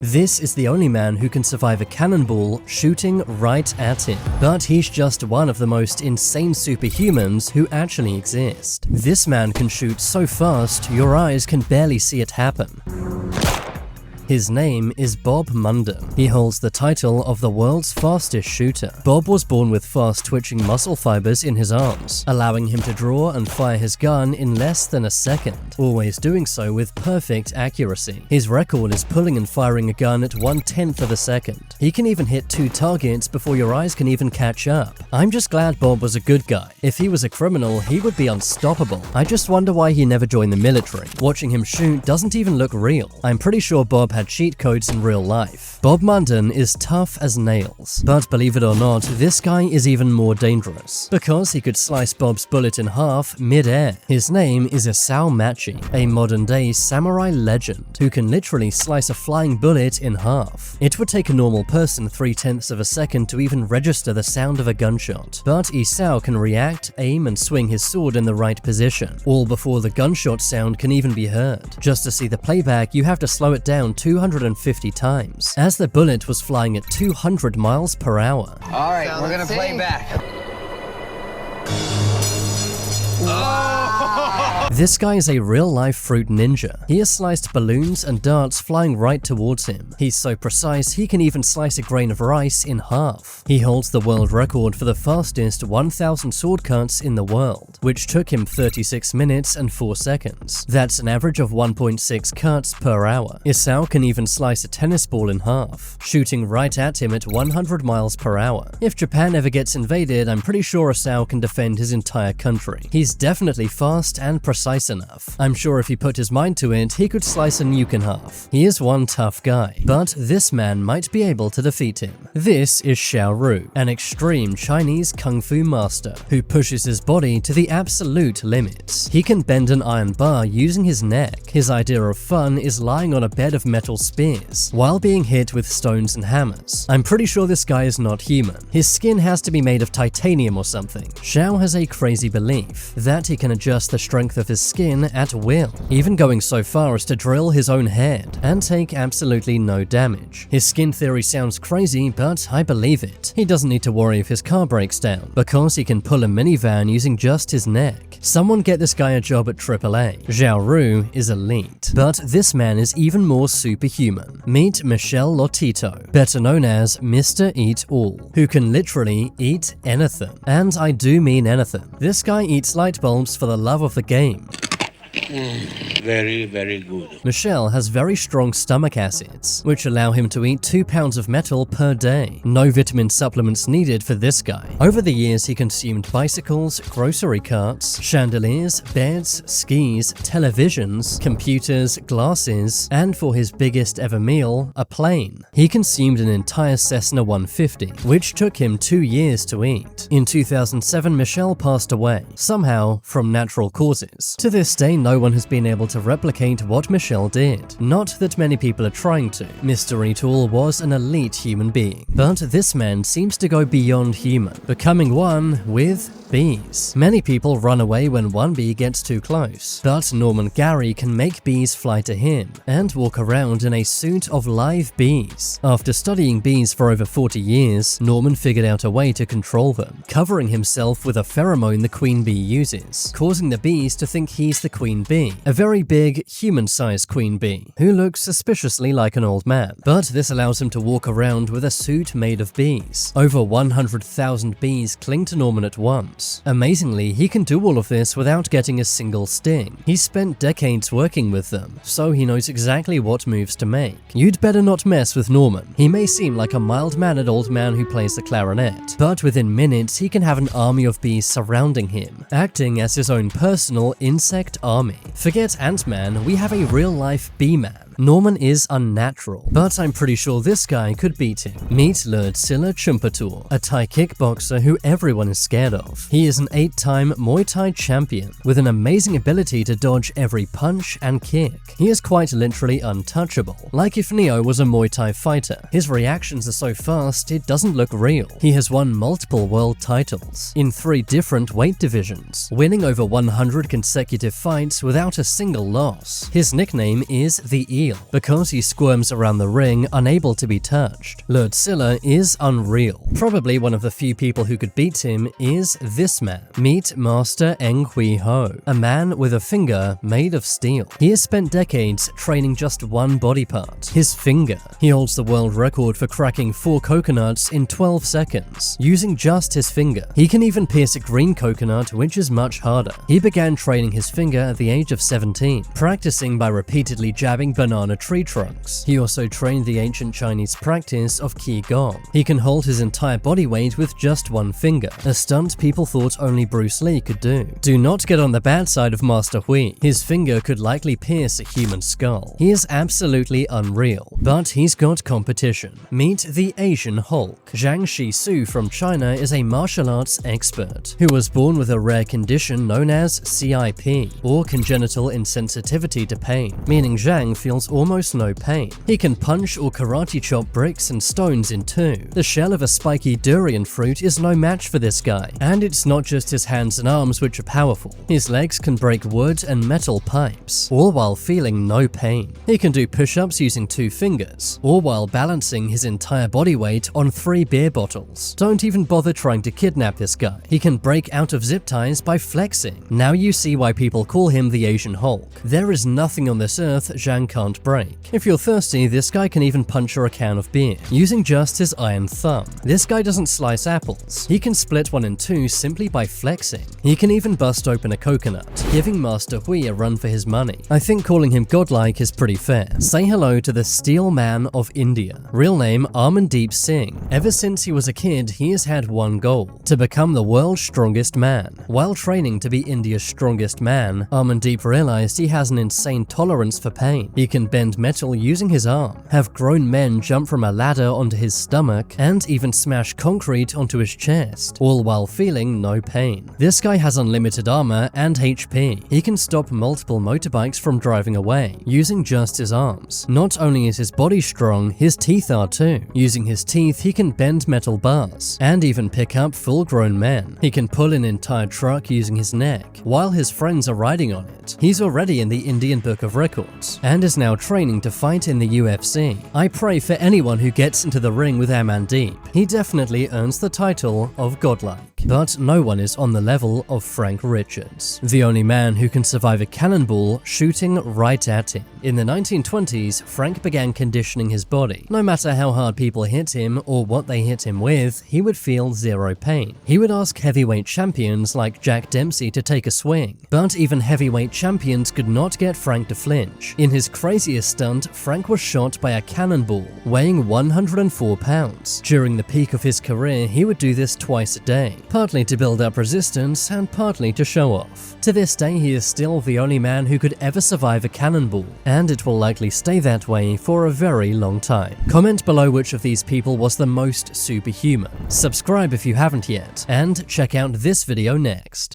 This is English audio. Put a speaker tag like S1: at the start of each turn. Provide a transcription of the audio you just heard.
S1: This is the only man who can survive a cannonball shooting right at him. But he's just one of the most insane superhumans who actually exist. This man can shoot so fast, your eyes can barely see it happen. His name is Bob Munden. He holds the title of the world's fastest shooter. Bob was born with fast-twitching muscle fibers in his arms, allowing him to draw and fire his gun in less than a second, always doing so with perfect accuracy. His record is pulling and firing a gun at 1/10 of a second. He can even hit 2 targets before your eyes can even catch up. I'm just glad Bob was a good guy. If he was a criminal, he would be unstoppable. I just wonder why he never joined the military. Watching him shoot doesn't even look real. I'm pretty sure Bob had cheat codes in real life. Bob Munden is tough as nails. But believe it or not, this guy is even more dangerous, because he could slice Bob's bullet in half mid-air. His name is Isao Machi, a modern-day samurai legend who can literally slice a flying bullet in half. It would take a normal person 3/10 of a second to even register the sound of a gunshot. But Isao can react, aim, and swing his sword in the right position, all before the gunshot sound can even be heard. Just to see the playback, you have to slow it down 250 times, as the bullet was flying at 200 miles per hour.
S2: All right, we're gonna play back.
S1: This guy is a real-life fruit ninja. He has sliced balloons and darts flying right towards him. He's so precise, he can even slice a grain of rice in half. He holds the world record for the fastest 1,000 sword cuts in the world, which took him 36 minutes and 4 seconds. That's an average of 1.6 cuts per hour. Isao can even slice a tennis ball in half, shooting right at him at 100 miles per hour. If Japan ever gets invaded, I'm pretty sure Isao can defend his entire country. He's definitely fast and precise enough. I'm sure if he put his mind to it, he could slice a nuke in half. He is one tough guy, but this man might be able to defeat him. This is Xiao Ru, an extreme Chinese kung fu master who pushes his body to the absolute limits. He can bend an iron bar using his neck. His idea of fun is lying on a bed of metal spears while being hit with stones and hammers. I'm pretty sure this guy is not human. His skin has to be made of titanium or something. Xiao has a crazy belief that he can adjust the strength of his skin at will, even going so far as to drill his own head and take absolutely no damage. His skin theory sounds crazy, but I believe it. He doesn't need to worry if his car breaks down, because he can pull a minivan using just his neck. Someone get this guy a job at AAA. Xiao Ru is elite, but this man is even more superhuman. Meet Michel Lotito, better known as Mr. Eat All, who can literally eat anything. And I do mean anything. This guy eats light bulbs for the love of the game.
S3: Very, very good.
S1: Michel has very strong stomach acids, which allow him to eat 2 pounds of metal per day. No vitamin supplements needed for this guy. Over the years, he consumed bicycles, grocery carts, chandeliers, beds, skis, televisions, computers, glasses, and for his biggest ever meal, a plane. He consumed an entire Cessna 150, which took him 2 years to eat. In 2007, Michel passed away, somehow from natural causes. To this day, no one has been able to replicate what Michel did. Not that many people are trying to. Mr. Eat All was an elite human being, but this man seems to go beyond human, becoming one with bees. Many people run away when one bee gets too close, but Norman Gary can make bees fly to him and walk around in a suit of live bees. After studying bees for over 40 years, Norman figured out a way to control them, covering himself with a pheromone the queen bee uses, causing the bees to think he's the queen bee, a very big, human-sized queen bee, who looks suspiciously like an old man. But this allows him to walk around with a suit made of bees. Over 100,000 bees cling to Norman at once. Amazingly, he can do all of this without getting a single sting. He's spent decades working with them, so he knows exactly what moves to make. You'd better not mess with Norman. He may seem like a mild-mannered old man who plays the clarinet, but within minutes he can have an army of bees surrounding him, acting as his own personal insect army. Forget Ant-Man, we have a real-life bee-man. Norman is unnatural, but I'm pretty sure this guy could beat him. Meet Lurdsilla Chumpator, a Thai kickboxer who everyone is scared of. He is an 8-time Muay Thai champion, with an amazing ability to dodge every punch and kick. He is quite literally untouchable, like if Neo was a Muay Thai fighter. His reactions are so fast, it doesn't look real. He has won multiple world titles, in 3 different weight divisions, winning over 100 consecutive fights without a single loss. His nickname is the heel because he squirms around the ring unable to be touched. Lutzilla is unreal. Probably one of the few people who could beat him is this man. Meet Master Eng Hui Ho, a man with a finger made of steel. He has spent decades training just one body part, his finger. He holds the world record for cracking 4 coconuts in 12 seconds, using just his finger. He can even pierce a green coconut, which is much harder. He began training his finger at the age of 17, practicing by repeatedly jabbing banana tree trunks. He also trained the ancient Chinese practice of Qigong. He can hold his entire body weight with just one finger, a stunt people thought only Bruce Lee could do. Do not get on the bad side of Master Hui. His finger could likely pierce a human skull. He is absolutely unreal, but he's got competition. Meet the Asian Hulk. Zhang Shisu from China is a martial arts expert who was born with a rare condition known as CIP, or congenital insensitivity to pain, meaning Zhang feels almost no pain. He can punch or karate chop bricks and stones in two. The shell of a spiky durian fruit is no match for this guy, and it's not just his hands and arms which are powerful. His legs can break wood and metal pipes, all while feeling no pain. He can do push-ups using 2 fingers, all while balancing his entire body weight on 3 beer bottles. Don't even bother trying to kidnap this guy. He can break out of zip ties by flexing. Now you see why people call him the Asian Hulk. There is nothing on this earth Zhang can't break. If you're thirsty, this guy can even puncture a can of beer, using just his iron thumb. This guy doesn't slice apples. He can split one in 2 simply by flexing. He can even bust open a coconut, giving Master Hui a run for his money. I think calling him godlike is pretty fair. Say hello to the Steel Man of India. Real name Amandeep Singh. Ever since he was a kid, he has had one goal: to become the world's strongest man. While training to be India's strongest man, Amandeep realized he has an insane tolerance for pain. He can bend metal using his arm, have grown men jump from a ladder onto his stomach, and even smash concrete onto his chest, all while feeling no pain. This guy has unlimited armor and HP. He can stop multiple motorbikes from driving away, using just his arms. Not only is his body strong, his teeth are too. Using his teeth, he can bend metal bars, and even pick up full-grown men. He can pull an entire truck using his neck, while his friends are riding on it. He's already in the Indian Book of Records, and is now training to fight in the UFC. I pray for anyone who gets into the ring with Amandeep. He definitely earns the title of godlike. But no one is on the level of Frank Richards, the only man who can survive a cannonball shooting right at him. In the 1920s, Frank began conditioning his body. No matter how hard people hit him or what they hit him with, he would feel zero pain. He would ask heavyweight champions like Jack Dempsey to take a swing, but even heavyweight champions could not get Frank to flinch. In his craziest stunt, Frank was shot by a cannonball, weighing 104 pounds. During the peak of his career, he would do this twice a day, partly to build up resistance and partly to show off. To this day, he is still the only man who could ever survive a cannonball, and it will likely stay that way for a very long time. Comment below which of these people was the most superhuman. Subscribe if you haven't yet, and check out this video next.